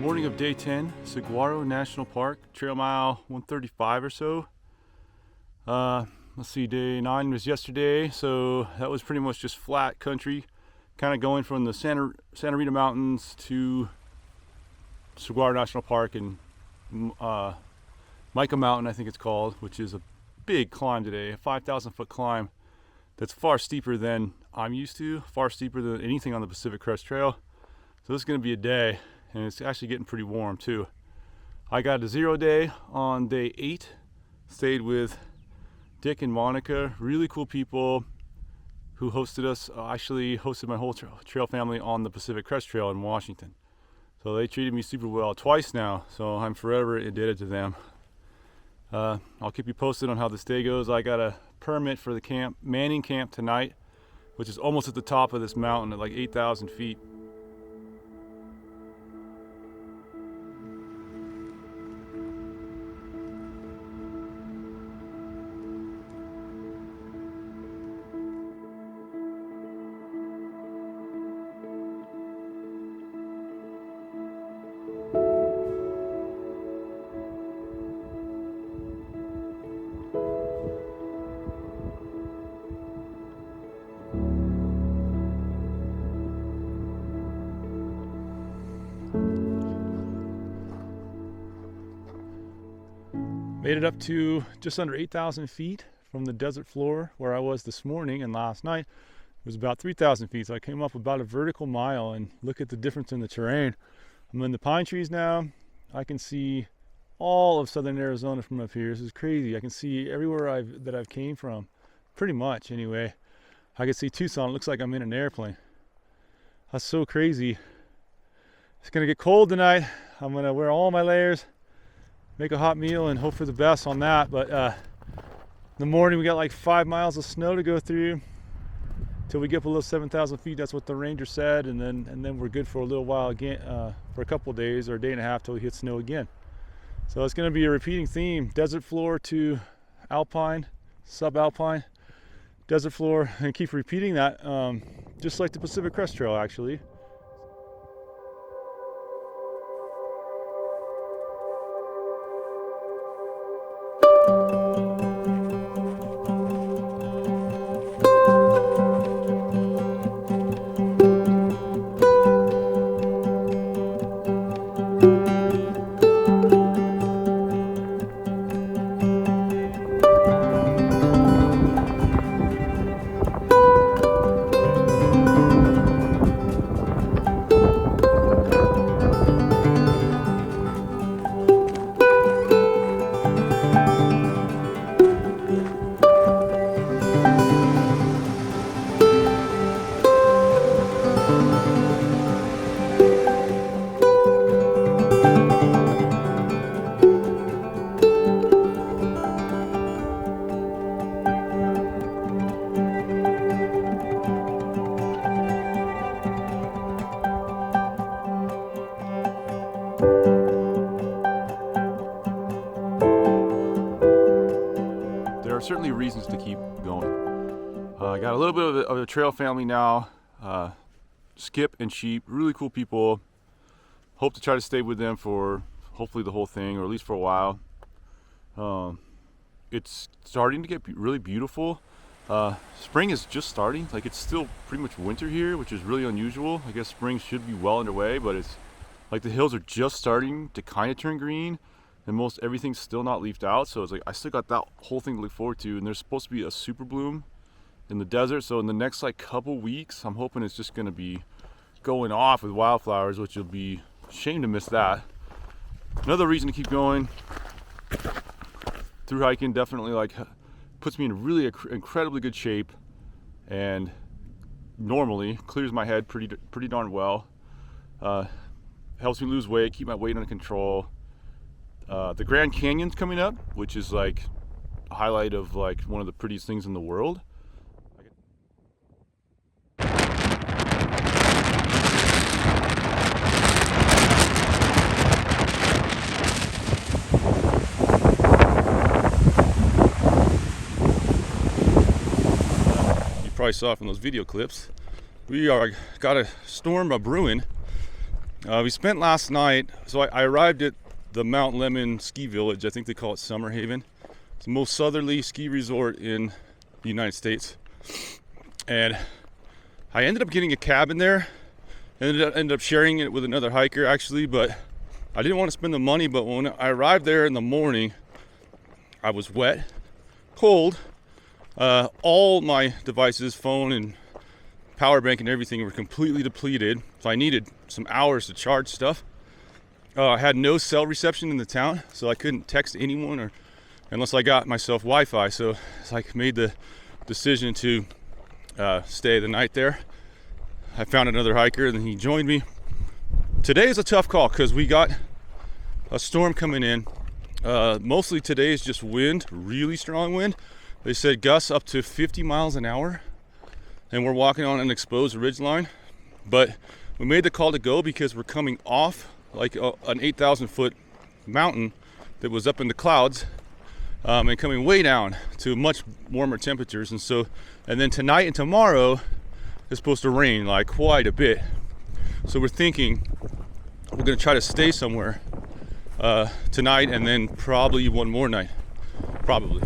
Morning of day 10, Saguaro National Park, trail mile 135 or so. Let's see, day 9 was yesterday, so that was pretty much just flat country, kind of going from the Santa Rita Mountains to Saguaro National Park and Mica Mountain, I think it's called, which is a big climb today, a 5,000 foot climb that's far steeper than I'm used to, far steeper than anything on the Pacific Crest Trail. So this is going to be a day, and it's actually getting pretty warm too. I got a 0 day on day 8, stayed with Dick and Monica, really cool people who hosted us, actually hosted my whole trail family on the Pacific Crest Trail in Washington. So they treated me super well twice now, so I'm forever indebted to them. I'll keep you posted on how this day goes. I got a permit for the camp, Manning Camp tonight, which is almost at the top of this mountain at like 8,000 feet. Made it up to just under 8,000 feet from the desert floor where I was this morning, and last night it was about 3,000 feet. So I came up about a vertical mile, and look at the difference in the terrain. I'm in the pine trees now. I can see all of southern Arizona from up here. This is crazy. I can see everywhere that I've came from, pretty much anyway. I can see Tucson. It looks like I'm in an airplane. That's so crazy. It's gonna get cold tonight. I'm gonna wear all my layers, make a hot meal, and hope for the best on that. But in the morning we got like 5 miles of snow to go through till we get below 7,000 feet. That's what the ranger said, and then we're good for a little while again, for a couple of days or a day and a half till we hit snow again. So it's going to be a repeating theme: desert floor to alpine, subalpine, desert floor, and keep repeating that, just like the Pacific Crest Trail actually. There are certainly reasons to keep going. I got a little bit of a trail family now. Skip and Sheep, really cool people. Hope to try to stay with them for hopefully the whole thing, or at least for a while. It's starting to get really beautiful. Spring is just starting. Like, it's still pretty much winter here, which is really unusual. I guess spring should be well underway, but it's like the hills are just starting to kind of turn green, and most everything's still not leafed out. So it's like I still got that whole thing to look forward to. And there's supposed to be a super bloom in the desert, so in the next like couple weeks I'm hoping it's just going to be going off with wildflowers, which will be a shame to miss that. Another reason to keep going through hiking definitely like puts me in really incredibly good shape, and normally clears my head pretty darn well. Helps me lose weight, keep my weight under control. The Grand Canyon's coming up, which is like a highlight of like one of the prettiest things in the world. You probably saw from those video clips. We got a storm brewing. We spent last night, so I arrived at the Mount Lemon ski village. I think they call it Summer Haven. It's the most southerly ski resort in the United States. And I ended up getting a cabin there. Ended up sharing it with another hiker actually, but I didn't want to spend the money. But when I arrived there in the morning, I was wet, cold. All my devices, phone and power bank and everything, were completely depleted. So I needed some hours to charge stuff. I had no cell reception in the town, so I couldn't text anyone or unless I got myself Wi-Fi. So I made the decision to stay the night there. I found another hiker and he joined me. Today is a tough call because we got a storm coming in. Mostly today is just wind, really strong wind. They said gusts up to 50 miles an hour, and we're walking on an exposed ridgeline. But we made the call to go because we're coming off like an 8,000 foot mountain that was up in the clouds, and coming way down to much warmer temperatures. And then tonight and tomorrow it's supposed to rain like quite a bit. So we're thinking we're gonna try to stay somewhere tonight and then probably one more night, probably.